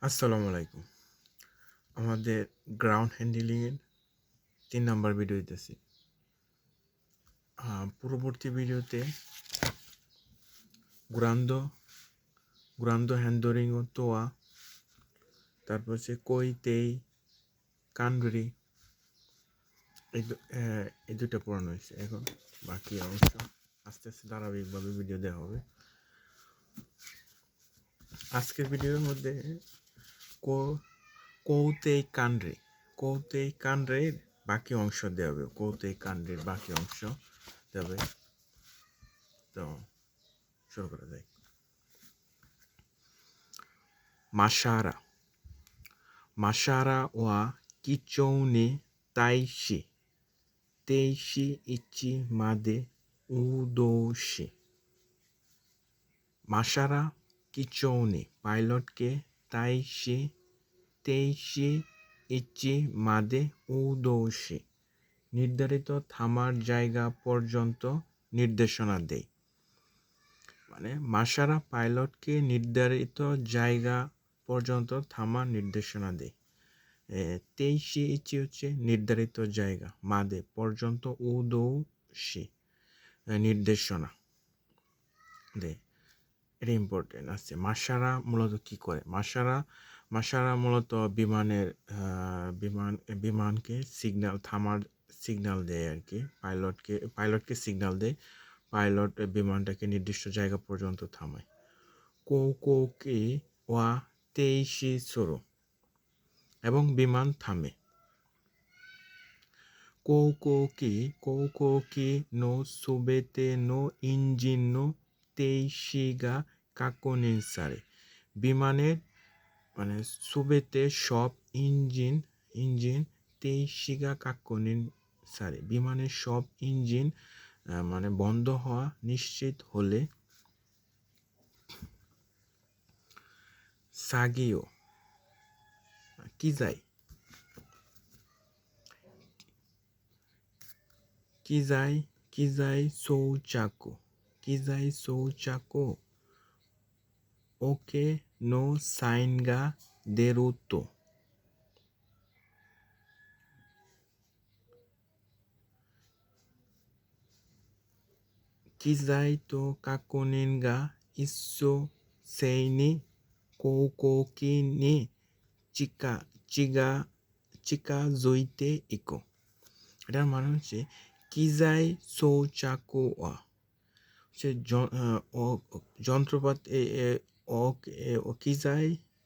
আসসালামু আলাইকুম। আমাদের গ্রাউন্ড হ্যান্ডলিংয়ের ৩ নাম্বার ভিডিও দিতেছি। পূর্ববর্তী ভিডিওতে গুরান্দো গুরান্দো হ্যান্ডলিং ও তোয়া, তারপর হচ্ছে কই তেই কান্ডুরি, এই দুইটা পড়ানো হয়েছে। এখন বাকি অংশ আস্তে আস্তে ধারাবাহিকভাবে ভিডিও দেওয়া হবে। আজকের ভিডিওর মধ্যে কৌতেই কান্ড্রের বাকি অংশ দেওয়া হবে। কৌতেই কান্ড্রের বাকি অংশ দেওয়া হবে। তো শুরু করা যায়। Mashara wa kichou ni teishi ichi made udoushi. Mashara kichou ni pilot কে তেইশি ইচি মাদে উদৌশি নির্ধারিত থামার জায়গা পর্যন্ত নির্দেশনা দেয়। মানে মাশারা পাইলটকে নির্ধারিত জায়গা পর্যন্ত থামার নির্দেশনা দেয়। তেইশি ইচি হচ্ছে নির্ধারিত জায়গা, মাদে পর্যন্ত, উদৌশি নির্দেশনা দেয়। এটা ইম্পর্টেন্ট আছে। মাশারা মূলত কি করে? মাশারা মূলত বিমানকে সিগন্যাল, থামার সিগন্যাল দেয় আর কি। পাইলটকে সিগন্যাল দেয়। পাইলট বিমানটাকে নির্দিষ্ট জায়গা পর্যন্ত থামায়। কৌকৌকি ওয়া তেইশি সোরো, এবং বিমান থামে। কৌকৌকি নো সুবেতে নো ইঞ্জিন নো তেইশিগা কাকোনিনসারে, বিমানের মানে সুবেতে সব ইঞ্জিন তেইশিগা কাকোনিনসারে, বিমানের সব ইঞ্জিন মানে বন্ধ হওয়া নিশ্চিত হলে সাগিও কিজাই সৌচাকো ওকে নো সাইনগা দেরুতো। কিজাই তো কাকোনিনগা ইসো সেইনি কৌকৌকি নি চিকা জইতে ইকো। এটার মানে হচ্ছে কিজাই সৌচাকো হচ্ছে যন্ত্রপাতি,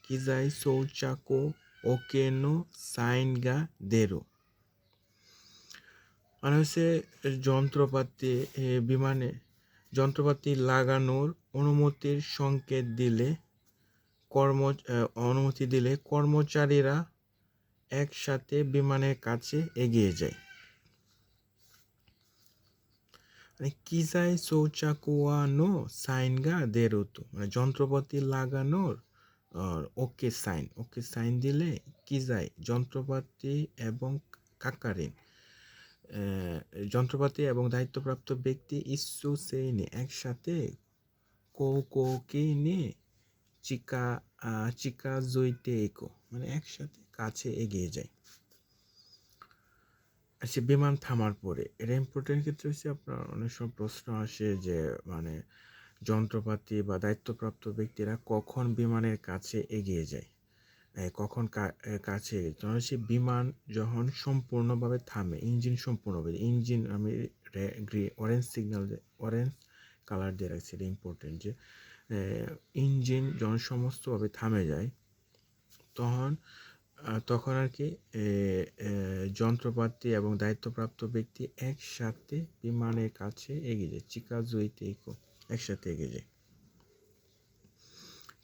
কিজাই সৌচাকো ওকেনো সাইনগা দেরো, মানে হচ্ছে বিমানে যন্ত্রপাতি লাগানোর অনুমতি দিলে কর্মচারীরা একসাথে বিমানের কাছে এগিয়ে যায়। মানে কিজাই সৌচাকুয়া নো সাইনগা দেরুতো, মানে যন্ত্রপাতি লাগানোর ওকে সাইন দিলে কিজাই যন্ত্রপাতি এবং কাকারিন যন্ত্রপাতি এবং দায়িত্বপ্রাপ্ত ব্যক্তি ইস্যু সেইনি একসাথে কৌকৌকি নি চিকা জইতে ইকো, মানে একসাথে কাছে এগিয়ে যায়। আচ্ছা, বিমান থামার পরে এটা ইম্পর্টেন্ট ক্ষেত্রে হচ্ছে আপনার অনেক সময় প্রশ্ন আসে যে মানে যন্ত্রপাতি বা দায়িত্বপ্রাপ্ত ব্যক্তিরা কখন বিমানের কাছে এগিয়ে যায়, কখন কাছে এগিয়ে তখন হচ্ছে বিমান যখন সম্পূর্ণভাবে থামে, ইঞ্জিন আমি অরেঞ্জ কালার দিয়ে রাখছি। এটা ইম্পর্টেন্ট যে ইঞ্জিন যখন সমস্তভাবে থামে যায় তখন আর কি যন্ত্রপাতি এবং দায়িত্বপ্রাপ্ত ব্যক্তি একসাথে বিমানের কাছে এগিয়ে যায়। চিকাজুইতে একসাথে এগিয়ে যায়।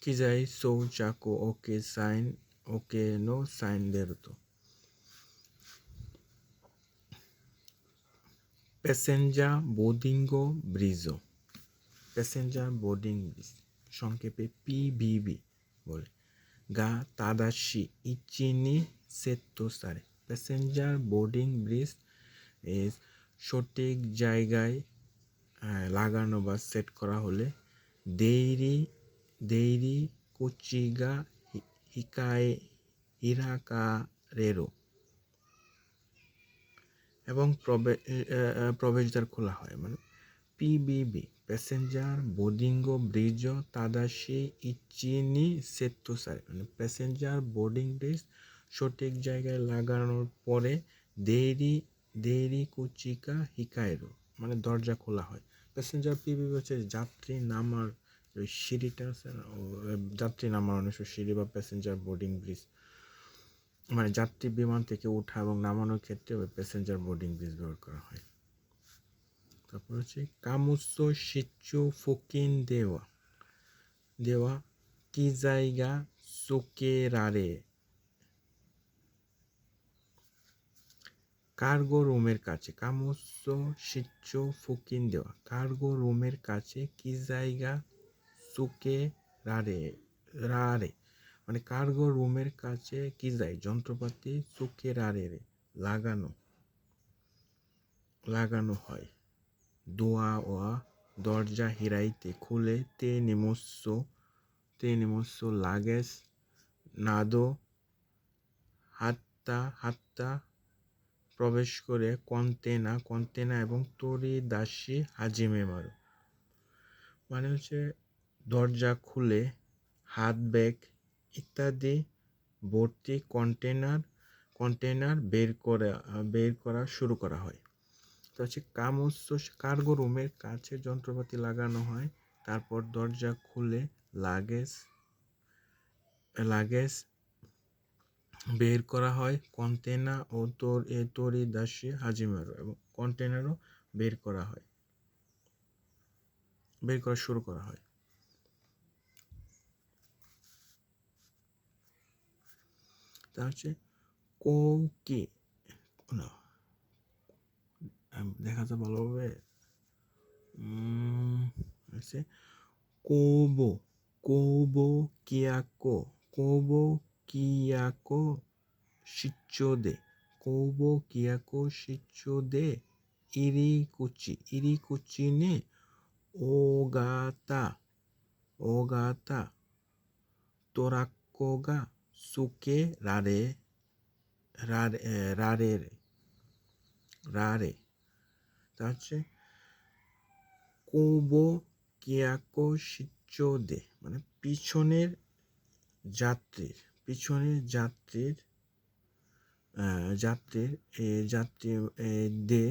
কিজাই সৌচাকো ওকে নো সাইন দেরুতো। প্যাসেঞ্জার বোর্ডিং ব্রিজ, সংক্ষেপে পিবিবি বলে। গা তাদাশি ইচিনি সেত্তো সারে, প্যাসেঞ্জার বোর্ডিং ব্রিজ সঠিক জায়গায় লাগানো বা সেট করা হলে দেইরি কুচিগা হিরাকারেরো এবং প্রবেশদ্বার খোলা হয়। মানে PBB প্যাসেঞ্জার বোর্ডিংগো ব্রিজ তাদাশি ইচিনি সেত্তোসারে, মানে প্যাসেঞ্জার বোর্ডিং ব্রিজ সঠিক জায়গায় লাগানোর পরে দেরি দেরি কুচিকা হিকায়েরো, মানে দরজা খোলা হয়। প্যাসেঞ্জার PBB হচ্ছে যাত্রী নামার ওই সিঁড়িটা আছে না, যাত্রী নামার অনেক সিঁড়ি বা প্যাসেঞ্জার বোর্ডিং ব্রিজ, মানে যাত্রী বিমান থেকে ওঠা এবং নামানোর ক্ষেত্রে ওই প্যাসেঞ্জার বোর্ডিং ব্রিজ ব্যবহার করা হয়। তারপর হচ্ছে কামুসো শিচু ফুকিন দেওয়া দেওয়া কি জায়গা সোকেরারে, কার্গো রুমের কাছে। কামুসো শিচু ফুকিন দেওয়া কার্গো রুমের কাছে কি জায়গা সুকে রারে রারে, মানে কার্গো রুমের কাছে কি যায় যন্ত্রপাতি সুকে রারে লাগানো লাগানো হয়। দোয়া ওয়া দরজা হিরাইতে খুলে তে নিমস্য লাগেজ নাদো হাত্তা প্রবেশ করে কন্তেনা এবং তরি দাসী হাজিমে মারো, মানে হচ্ছে দরজা খুলে হাত ব্যাগ ইত্যাদি ভর্তি কন্টেনার বের করা শুরু করা হয়। তো হচ্ছে কার্গো রুমের কাছে যন্ত্রপাতি লাগানো হয়। তারপর দরজা খুলে লাগেজ বের করা হয়। কন্টেনা ও তরিদাসী হাজিমারো এবং কন্টেনারও বের করা শুরু করা হয়। তা হচ্ছে কৌকি না দেখা যায় ভালোভাবে হচ্ছে কোবো কিয়াকো শিচ্চোদে ইরিকুচি নে ওগাতা তোরাক্কোগা সুকে রারে। তা হচ্ছে কোবো কিয়াকো শিচ্চোদে, মানে পিছনের যাত্রী দে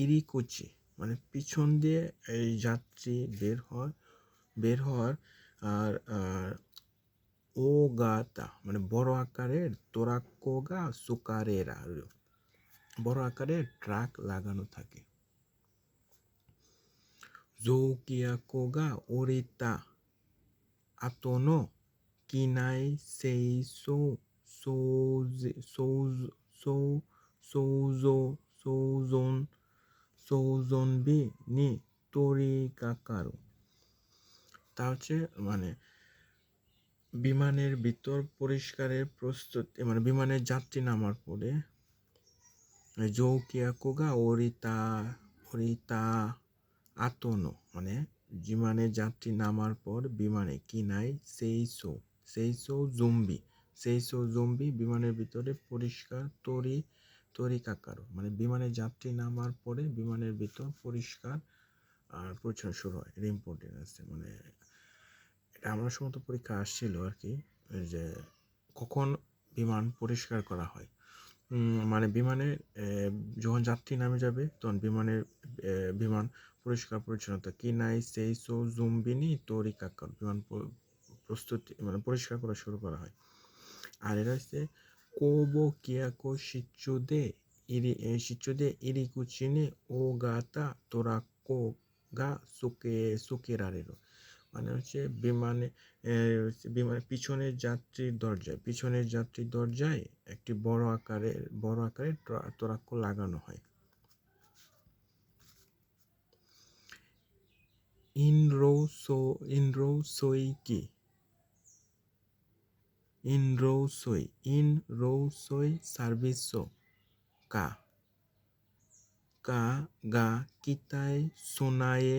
ইরিকুচি, মানে পিছন দিয়ে এই যাত্রী বের হওয়ার আর ও গাতা, মানে বড় আকারের তোরাক্কোগা সুকারেরা, বড় আকারের ট্রাক লাগানো থাকে। জৌকিয়াকোগা ওরিতা আতোনো কিনাই সেইসো সৌজনবি নি তরিকাকারো। তা হচ্ছে মানে বিমানের ভিতর পরিষ্কারের প্রস্তুতি, মানে বিমানের যাত্রী নামার পরে জৌকিয়াকোগা ওরিতা আতনো, মানে বিমানের যাত্রী নামার পর বিমানে কিনাই সেইসো জুম্বি বিমানের ভিতরে পরিষ্কার তরিকাকারো, মানে বিমানের যাত্রী নামার পরে বিমানের ভিতর পরিষ্কার আর পরিচ্ছন্ন শুরু হয়। এটা ইম্পর্টেন্ট আছে, মানে এটা আমার সময় তো পরীক্ষা আসছিল আর কি, যে কখন বিমান পরিষ্কার করা হয়। মানে বিমানে যখন যাত্রী নামে যাবে তখন বিমান পরিষ্কার পরিচ্ছন্নতা কিনাই সেইসো জুম্বিনি তরিকাকার, বিমান প্রস্তুতি মানে পরিষ্কার করা শুরু করা হয়। আর এটা হচ্ছে কোবো কিয়াকো শিচ্চুদে ইরিকুচিনে ও গাতা তোরাক্কো গা সুকেরারেরো, মানে হচ্ছে বিমানের পিছনের যাত্রীর দরজায় একটি বড় আকারের তোরাক্কো লাগানো হয়। ইনরোসই সার্ভিসো কা গা কিতায় সোনায়ে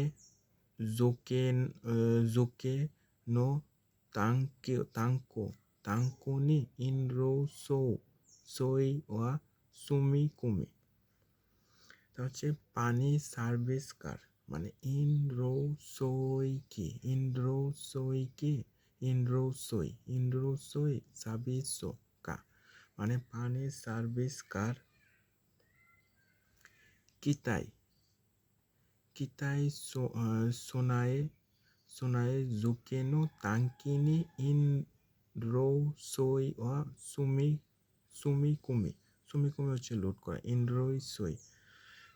জোকে নো তাঙ্কো তাঙ্কুনি ইনরো সো সই ওয়া সুমি কুমি। তা হচ্ছে পানি সার্ভিস কার, মানে ইনরো সই কি, ইনরো সই কি, ইনরো সই সাবিসো কা, মানে পানি সার্ভিস কার কিতাই কিতাই সোনায়ে সোনায়ে জুকেনো তাঙ্কিনি ইন রো সই ও সুমি সুমি কুমি। সুমি কুমি হচ্ছে লোড করা, ইনরোই সই।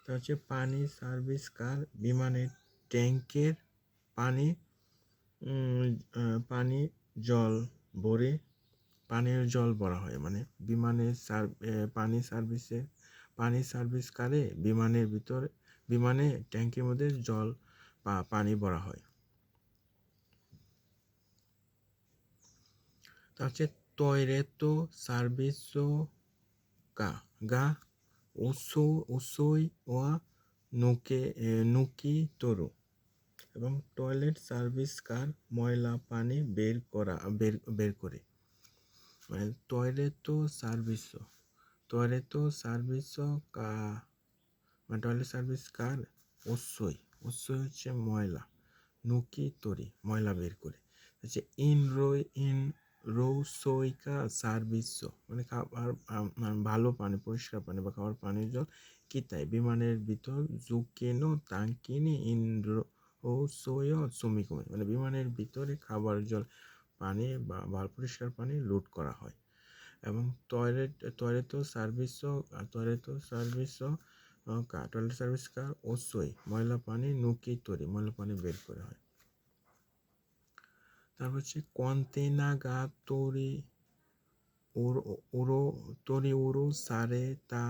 তা হচ্ছে পানি সার্ভিস কার বিমানের ট্যাঙ্কের পানি পানি জল ভরে পানির জল ভরা হয়, মানে বিমানের পানি সার্ভিস কারে বিমানের ভিতরে বিমানে ট্যাঙ্কের মধ্যে জল বা পানি ভরা হয়। তা হচ্ছে তয়রেতো সার্ভিসো কা গা ওসো ওসোই ওয়া নুকি তোরো, এবং টয়লেট সার্ভিস কার ময়লা পানি বের করে, মানে টয়লেটো সার্ভিসো কা, মানে টয়লেট সার্ভিস কার ওসোই হচ্ছে ময়লা, নুকি তরি ময়লা বের করে, হচ্ছে ইন রো সইকা সার্ভিস, মানে খাবার মানে ভালো পানি পরিষ্কার পানি বা খাবার পানির জল কিতাই বিমানের ভিতর জুকেনো তাঙ্কিনি ইন রো সই সুমিকুমি, মানে বিমানের ভিতরে খাবার জল পানি বা ভালো পরিষ্কার পানি লোড করা হয়। এবং টয়লেটো সার্ভিস কার ওসই ময়লা পানি নুকি তরি ময়লা পানি বের করে হয়। তারপর হচ্ছে কন্তেনা গা ওরো সারে তা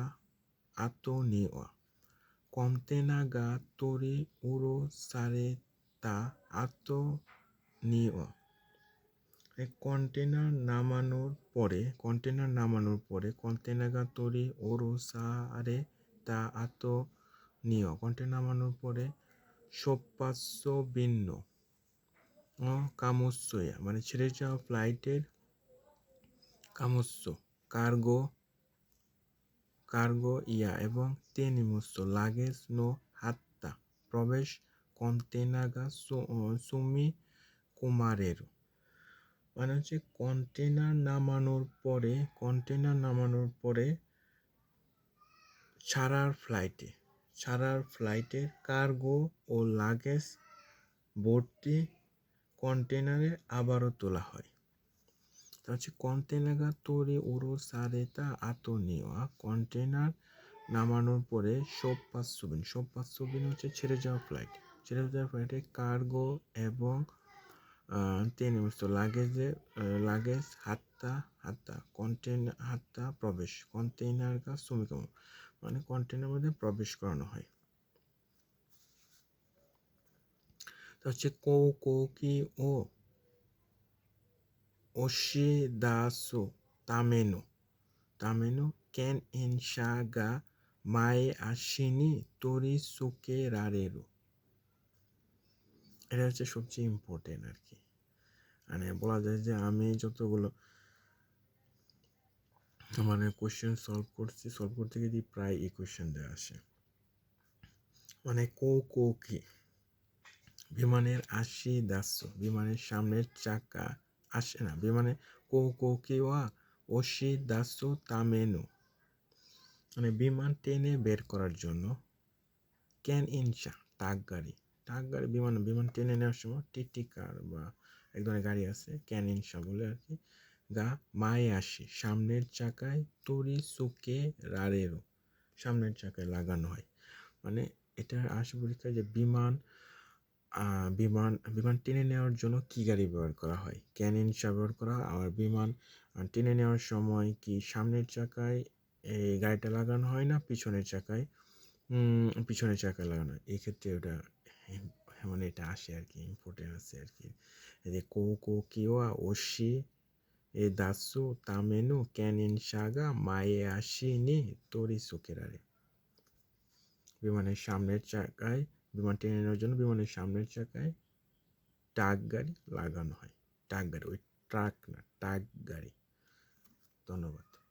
আতো নিওয়া, কন্তেনা গা ওরো সারে তা আতো নিওয়া। কন্টেনার নামানোর পরে কন্টেনার গা ওরো সারে তা আতো নিও, কন্টেনার নামানোর পরে সোপ্পাস্য ভিন্ন কামস্যয়া, মানে ছেড়ে যাওয়া ফ্লাইটের কামস্য কার্গো ইয়া এবং তেনিমস্য লাগেজ নো হাত্তা প্রবেশ কন্টেনাগা সুমি কুমারের, মানে হচ্ছে কন্টেনার নামানোর পরে ছাড়ার ফ্লাইটের কার্গো ও লাগেজ ভর্তি কন্টেনারে আবারও তোলা হয়। তা হচ্ছে কন্টেনার তৈরি ওরো সারেতা আতো নেওয়া, কন্টেনার নামানোর পরে সোপ্পাসবিন হচ্ছে ছেড়ে যাওয়া ফ্লাইটে কার্গো এবং লাগেজ হাত্তা প্রবেশ কন্টেনার কা সুমিকম, মানে কন্টেনার মধ্যে প্রবেশ করানো হয়। তা হচ্ছে কি ও ওশিদাসু তামেনো কেন ইনশা গা মায়ে আসিনি তোরি সুকে রারেরু। এটা হচ্ছে সবচেয়ে ইম্পর্টেন্ট আর কি, মানে বলা যায় যে আমি যতগুলো মানে কোশ্চেন সলভ করতে গিয়ে প্রায় এই কোশ্চেন দেওয়া আসে। মানে কি বিমানের বিমানের সামনের চাকা আসে না, বিমানে কি ওয়া ওশিদাসু তামেনো, মানে বিমান টেনে বের করার জন্য ক্যান ইনশা টাক গাড়ি বিমান টেনে নেওয়ার সময় টিটি কার বা এক ধরনের গাড়ি আছে ক্যান ইনশা বলে আর কি, গা মায়ে আসি সামনের চাকায় তরি সুকে রারেরো সামনের চাকায় লাগানো হয়, মানে এটা আসে পরীক্ষায় যে বিমান টেনে নেওয়ার জন্য কি গাড়ি ব্যবহার করা হয়, ক্যান ইনশা ব্যবহার করা হয়। আর বিমান টেনে নেওয়ার সময় কি সামনের চাকায় এই গাড়িটা লাগানো হয় না পিছনের চাকায় লাগানো হয়, এই ক্ষেত্রে ওটা মানে এটা আসে আর কি, ইম্পর্টেন্ট আছে আর কি। এই যে কিওয়া ওশি দাসু তামেনু ক্যানিন সাগা মায়ে আসিনি তোরি সুকেরারে, বিমানের সামনের চাকায় বিমান টেনে নেওয়ার জন্য বিমানের সামনের চাকায় টাক গাড়ি লাগানো হয়। টাক গাড়ি ওই ট্রাক না, ট্রাক গাড়ি। ধন্যবাদ।